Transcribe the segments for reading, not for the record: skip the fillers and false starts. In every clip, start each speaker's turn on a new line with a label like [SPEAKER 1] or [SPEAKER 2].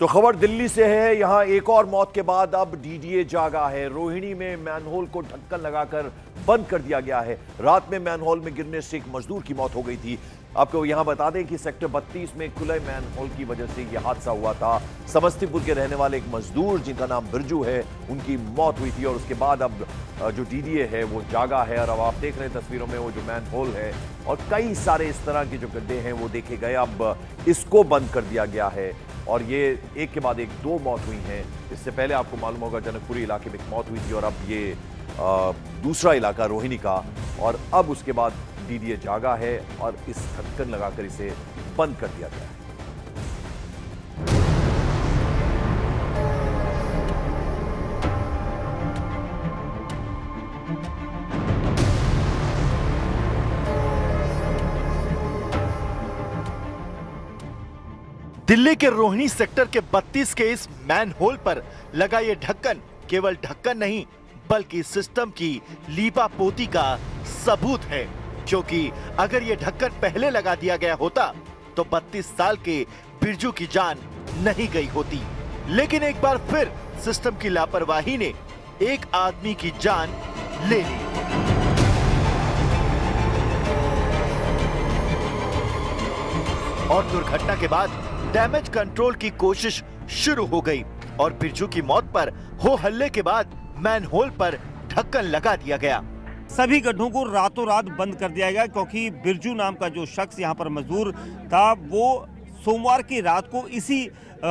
[SPEAKER 1] तो खबर दिल्ली से है। यहां एक और मौत के बाद अब डीडीए जागा है। रोहिणी में मैनहोल को ढक्कन लगाकर बंद कर दिया गया है। रात में मैनहोल में गिरने से एक मजदूर की मौत हो गई थी। आपको यहां बता दें कि सेक्टर 32 में खुले मैनहोल की वजह से यह हादसा हुआ था। समस्तीपुर के रहने वाले एक मजदूर जिनका नाम बिरजू है, उनकी मौत हुई थी और उसके बाद अब जो डीडीए है वो जागा है। और अब आप देख रहे हैं तस्वीरों में वो जो मैनहोल है और कई सारे इस तरह के जो गड्ढे हैं वो देखे गए। अब इसको बंद कर दिया गया है और ये एक के बाद एक दो मौत हुई हैं। इससे पहले आपको मालूम होगा जनकपुरी इलाके में एक मौत हुई थी और अब ये दूसरा इलाका रोहिणी का, और अब उसके बाद डीडीए जागा है और इस ढक्कन लगाकर इसे बंद कर दिया गया है।
[SPEAKER 2] दिल्ली के रोहिणी सेक्टर के 32 के इस मैनहोल पर लगा ये ढक्कन केवल ढक्कन नहीं बल्कि सिस्टम की लीपापोती का सबूत है, क्योंकि अगर ये ढक्कन पहले लगा दिया गया होता तो 32 साल के बिरजू की जान नहीं गई होती। लेकिन एक बार फिर सिस्टम की लापरवाही ने एक आदमी की जान ले ली। और दुर्घटना के बाद डैमेज कंट्रोल की कोशिश शुरू हो गई और बिरजू की मौत पर हो हल्ले के बाद मैनहोल पर ढक्कन लगा दिया गया।
[SPEAKER 3] सभी गड्ढों को रातों रात बंद कर दिया गया क्योंकि बिरजू नाम का जो शख्स यहाँ पर मजदूर था वो सोमवार की रात को इसी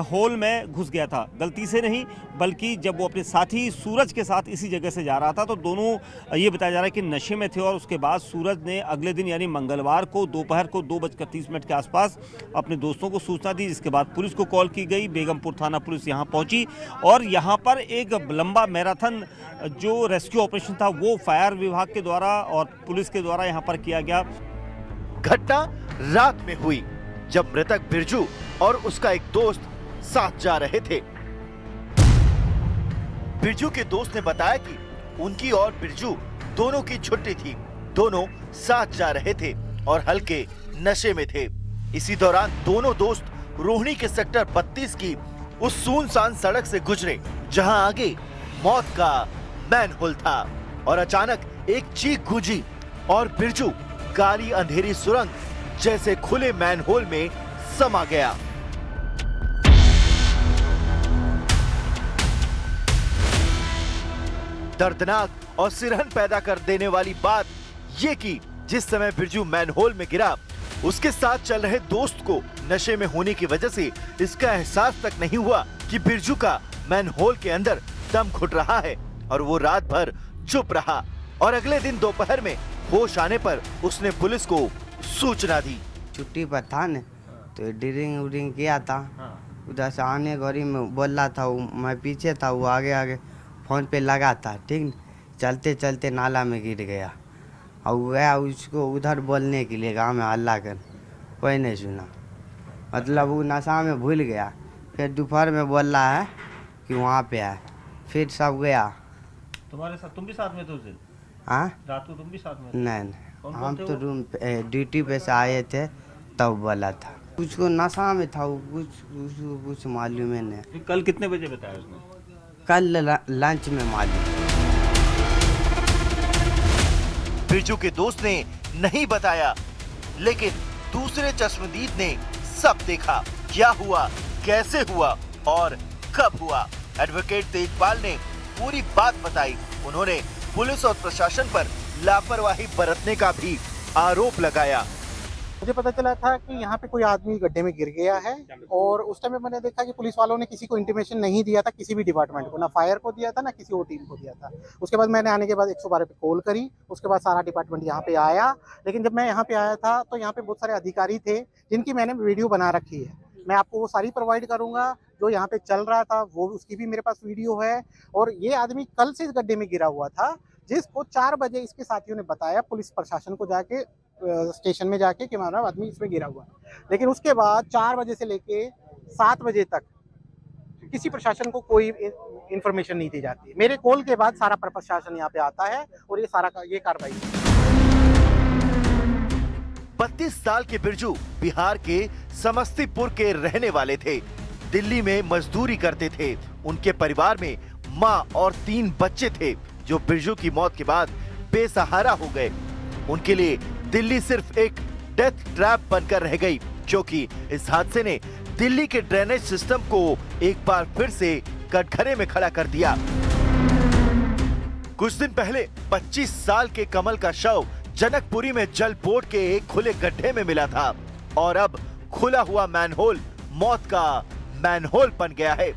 [SPEAKER 3] होल में घुस गया था। गलती से नहीं बल्कि जब वो अपने साथी सूरज के साथ इसी जगह से जा रहा था तो दोनों ये बताया जा रहा है कि नशे में थे। और उसके बाद सूरज ने अगले दिन यानी मंगलवार को दोपहर को 2:30 के आसपास अपने दोस्तों को सूचना दी, जिसके बाद पुलिस को कॉल की गई। बेगमपुर थाना पुलिस यहाँ पहुंची और यहाँ पर एक लंबा मैराथन जो रेस्क्यू ऑपरेशन था वो फायर विभाग के द्वारा और पुलिस के द्वारा यहाँ पर किया गया।
[SPEAKER 2] घटना रात में हुई जब मृतक बिरजू और उसका एक दोस्त साथ जा रहे थे। बिरजू के दोस्त ने बताया कि उनकी और बिरजू दोनों की छुट्टी थी, दोनों साथ जा रहे थे और हल्के नशे में थे। इसी दौरान दोनों दोस्त रोहिणी के सेक्टर 32 की उस सुनसान सड़क से गुजरे जहां आगे मौत का मैनहोल था और अचानक एक चीख गूंजी और बिरजू काली अंधेरी सुरंग जैसे खुले मैनहोल में समा गया। दर्दनाक और सिरहन पैदा कर देने वाली बात ये कि जिस समय बिरजू मैनहोल में गिरा उसके साथ चल रहे दोस्त को नशे में होने की वजह से इसका एहसास तक नहीं हुआ कि बिरजू का मैनहोल के अंदर दम घुट रहा है और वो रात भर चुप रहा और अगले दिन दोपहर में होश आने पर उसने पुलिस को सूचना दी।
[SPEAKER 4] छुट्टी पर था न तो ड्रिंक उरिंग किया था। उधर से आने घड़ी में बोल रहा था, मैं पीछे था, वो आगे आगे फोन पे लगा था। ठीक, चलते चलते नाला में गिर गया और गया उसको उधर बोलने के लिए गाँव में हल्ला कर, कोई नहीं सुना। मतलब वो नशा में भूल गया। फिर दोपहर में बोल रहा है कि वहाँ पे है। फिर सब गया।
[SPEAKER 3] तुम्हारे साथ तुम भी साथ में थे उस दिन?
[SPEAKER 4] हाँ,
[SPEAKER 3] रात को तुम भी साथ में?
[SPEAKER 4] नहीं, हम तो रूम पे ड्यूटी पे से आए थे तब बोला था। कुछ नशा में था, कुछ मालूम है नहीं।
[SPEAKER 3] कल कितने बजे बताया उसने?
[SPEAKER 4] कल लंच में मालूम।
[SPEAKER 2] बिरजू के दोस्त ने नहीं बताया, लेकिन दूसरे चश्मदीद ने सब देखा। क्या हुआ, कैसे हुआ और कब हुआ। एडवोकेट तेजपाल ने पूरी बात बताई। उन्होंने पुलिस और प्रशासन पर लापरवाही बरतने का भी आरोप लगाया।
[SPEAKER 5] मुझे पता चला था कि यहाँ पे कोई आदमी गड्ढे में गिर गया है और उस टाइम मैंने देखा कि पुलिस वालों ने किसी को इंटीमेशन नहीं दिया था, किसी भी डिपार्टमेंट को, ना फायर को दिया था ना किसी और टीम को दिया था। उसके बाद मैंने आने के बाद 112 पे कॉल करी, उसके बाद सारा डिपार्टमेंट यहाँ पे आया। लेकिन जब मैं यहाँ पे आया था तो यहाँ पे बहुत सारे अधिकारी थे जिनकी मैंने वीडियो बना रखी है। मैं आपको वो सारी प्रोवाइड करूंगा जो यहाँ पे चल रहा था, वो उसकी भी मेरे पास वीडियो है। और ये आदमी कल से इस गड्ढे में गिरा हुआ था, जिसको 4 बजे इसके साथियों ने बताया पुलिस प्रशासन को जाके स्टेशन में जाके कि हमारा आदमी इसमें गिरा हुआ है। लेकिन उसके बाद 4 बजे से लेके 7 बजे तक किसी प्रशासन को कोई इन्फॉर्मेशन नहीं दी जाती। मेरे कॉल के बाद सारा प्रशासन यहाँ पे आता है और ये कार्रवाई।
[SPEAKER 2] 32 साल के बिरजू बिहार के समस्तीपुर के रहने वाले थे। दिल्ली में मजदूरी करते थे। उनके परिवार में माँ और 3 बच्चे थे जो बिरजू की मौत के बाद बेसहारा हो गए। उनके लिए दिल्ली सिर्फ एक डेथ ट्रैप बनकर रह गई, क्योंकि इस हादसे ने दिल्ली के ड्रेनेज सिस्टम को एक बार फिर से कटघरे में खड़ा कर दिया। कुछ दिन पहले 25 साल के कमल का शव जनकपुरी में जलपोर्ट के एक खुले गड्ढे में मिला था और अब खुला हुआ मैनहोल मौत का मैनहोल बन गया है।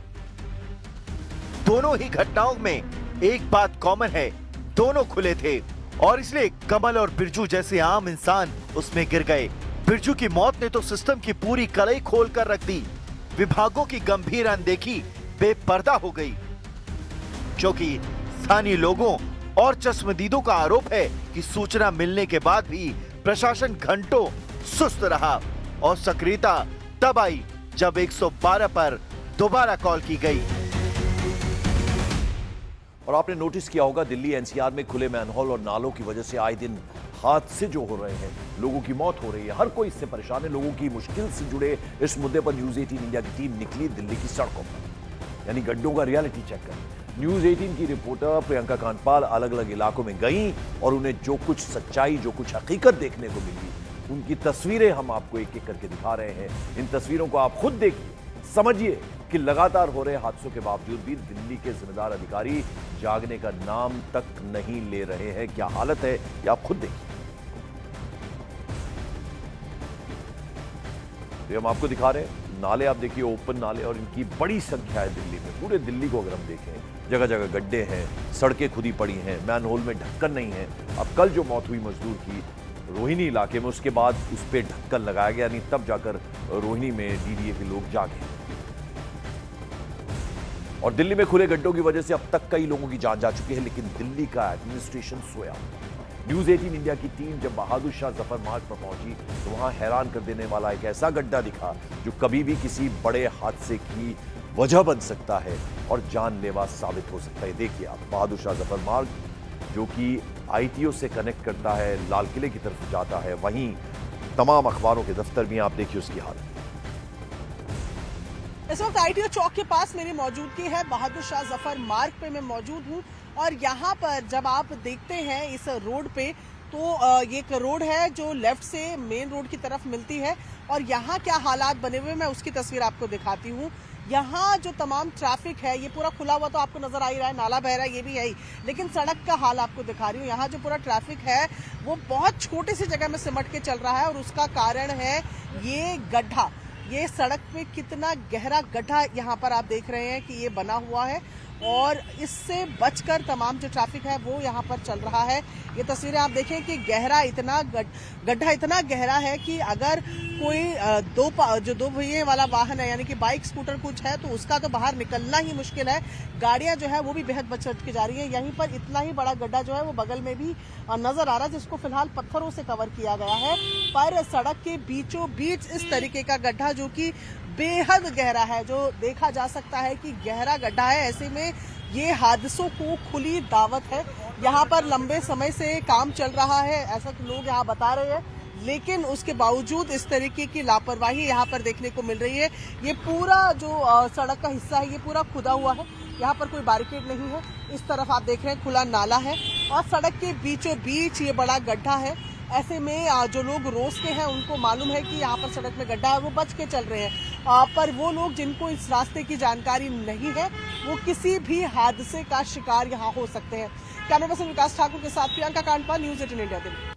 [SPEAKER 2] दोनों ही घटनाओं में एक बात कॉमन है, दोनों खुले थे और इसलिए कमल और बिरजू जैसे आम इंसान उसमें गिर गए। बिरजू की मौत ने तो सिस्टम की पूरी कलई खोल कर रख दी। विभागों की गंभीर अनदेखी बेपर्दा हो गई, क्योंकि स्थानीय लोगों और चश्मदीदों का आरोप है कि सूचना मिलने के बाद भी प्रशासन घंटों सुस्त रहा और सक्रियता तब आई जब 112 पर दोबारा कॉल की गई।
[SPEAKER 1] और आपने नोटिस किया होगा दिल्ली एनसीआर में खुले मैनहोल और नालों की वजह से आए दिन हादसे जो हो रहे हैं, लोगों की मौत हो रही है, हर कोई इससे परेशान है। लोगों की मुश्किल से जुड़े इस मुद्दे पर न्यूज 18 इंडिया की टीम निकली दिल्ली की सड़कों पर, यानी गड्ढों का रियलिटी चेक कर। न्यूज 18 की रिपोर्टर प्रियंका कांडपाल अलग अलग इलाकों में गई और उन्हें जो कुछ सच्चाई, जो कुछ हकीकत देखने को मिली, उनकी तस्वीरें हम आपको एक एक करके दिखा रहे हैं। इन तस्वीरों को आप खुद देखिए, समझिए कि लगातार हो रहे हादसों के बावजूद भी दिल्ली के जिम्मेदार अधिकारी जागने का नाम तक नहीं ले रहे हैं। क्या हालत है ये आप खुद देखिए। तो हम आपको दिखा रहे हैं नाले, आप देखिए ओपन नाले, और इनकी बड़ी संख्या है दिल्ली में। पूरे दिल्ली को अगर हम देखें, जगह जगह गड्ढे हैं, सड़कें खुदी पड़ी हैं, मैनहोल में ढक्कन नहीं है। अब कल जो मौत हुई मजदूर की रोहिणी इलाके में, उसके बाद उस पर ढक्कन लगाया गया, नहीं तब जाकर रोहिणी में डीडीए के लोग जागे। और दिल्ली में खुले गड्ढों की वजह से अब तक कई लोगों की जान जा चुकी है, लेकिन दिल्ली का एडमिनिस्ट्रेशन सोया। न्यूज 18 इंडिया की टीम जब बहादुर शाह जफर मार्ग पर पहुंची तो वहां हैरान कर देने वाला एक ऐसा गड्ढा दिखा जो कभी भी किसी बड़े हादसे की वजह बन सकता है और जानलेवा साबित हो सकता है। देखिए आप, बहादुर शाह जफर मार्ग जो कि आईटीओ से कनेक्ट करता है, लाल किले की तरफ जाता है, वहीं तमाम अखबारों के दफ्तर भी, आप देखिए उसकी हालत।
[SPEAKER 6] इस वक्त आईटीओ चौक के पास मेरी मौजूदगी है, बहादुर शाह जफर मार्ग पे मैं मौजूद हूँ और यहाँ पर जब आप देखते हैं इस रोड पे तो ये एक रोड है जो लेफ्ट से मेन रोड की तरफ मिलती है और यहाँ क्या हालात बने हुए मैं उसकी तस्वीर आपको दिखाती हूँ। यहाँ जो तमाम ट्रैफिक है ये पूरा खुला हुआ तो आपको नजर आ ही रहा है, नाला बह रहा है, ये भी है ही, लेकिन सड़क का हाल आपको दिखा रही हूँ। यहाँ जो पूरा ट्रैफिक है वो बहुत छोटी सी जगह में सिमट के चल रहा है और उसका कारण है ये गड्ढा। ये सड़क पे कितना गहरा गड्ढा यहाँ पर आप देख रहे हैं कि ये बना हुआ है और इससे बचकर तमाम जो ट्रैफिक है वो यहाँ पर चल रहा है। ये तस्वीरें आप देखें कि गहरा इतना गड्ढा इतना गहरा है कि अगर कोई दो पहिए वाला वाहन है यानी कि बाइक स्कूटर कुछ है तो उसका तो बाहर निकलना ही मुश्किल है। गाड़ियां जो है वो भी बेहद बचत की जा रही है। यहीं पर इतना ही बड़ा गड्ढा जो है वो बगल में भी नजर आ रहा है जिसको फिलहाल पत्थरों से कवर किया गया है, पर सड़क के बीचों बीच इस तरीके का गड्ढा जो कि बेहद गहरा है, जो देखा जा सकता है कि गहरा गड्ढा है। ऐसे में ये हादसों को खुली दावत है। यहाँ पर लंबे समय से काम चल रहा है ऐसा तो लोग यहाँ बता रहे हैं, लेकिन उसके बावजूद इस तरीके की लापरवाही यहाँ पर देखने को मिल रही है। ये पूरा जो सड़क का हिस्सा है ये पूरा खुदा हुआ है, यहाँ पर कोई बैरिकेड नहीं है। इस तरफ आप देख रहे हैं खुला नाला है और सड़क के बीचों बीच ये बड़ा गड्ढा है। ऐसे में जो लोग रोज के हैं उनको मालूम है कि यहाँ पर सड़क में गड्ढा है, वो बच के चल रहे हैं, पर वो लोग जिनको इस रास्ते की जानकारी नहीं है वो किसी भी हादसे का शिकार यहाँ हो सकते हैं। कैमरा पर्सन विकास ठाकुर के साथ प्रियंका कांडपाल, न्यूज 18 इंडिया दिल्ली।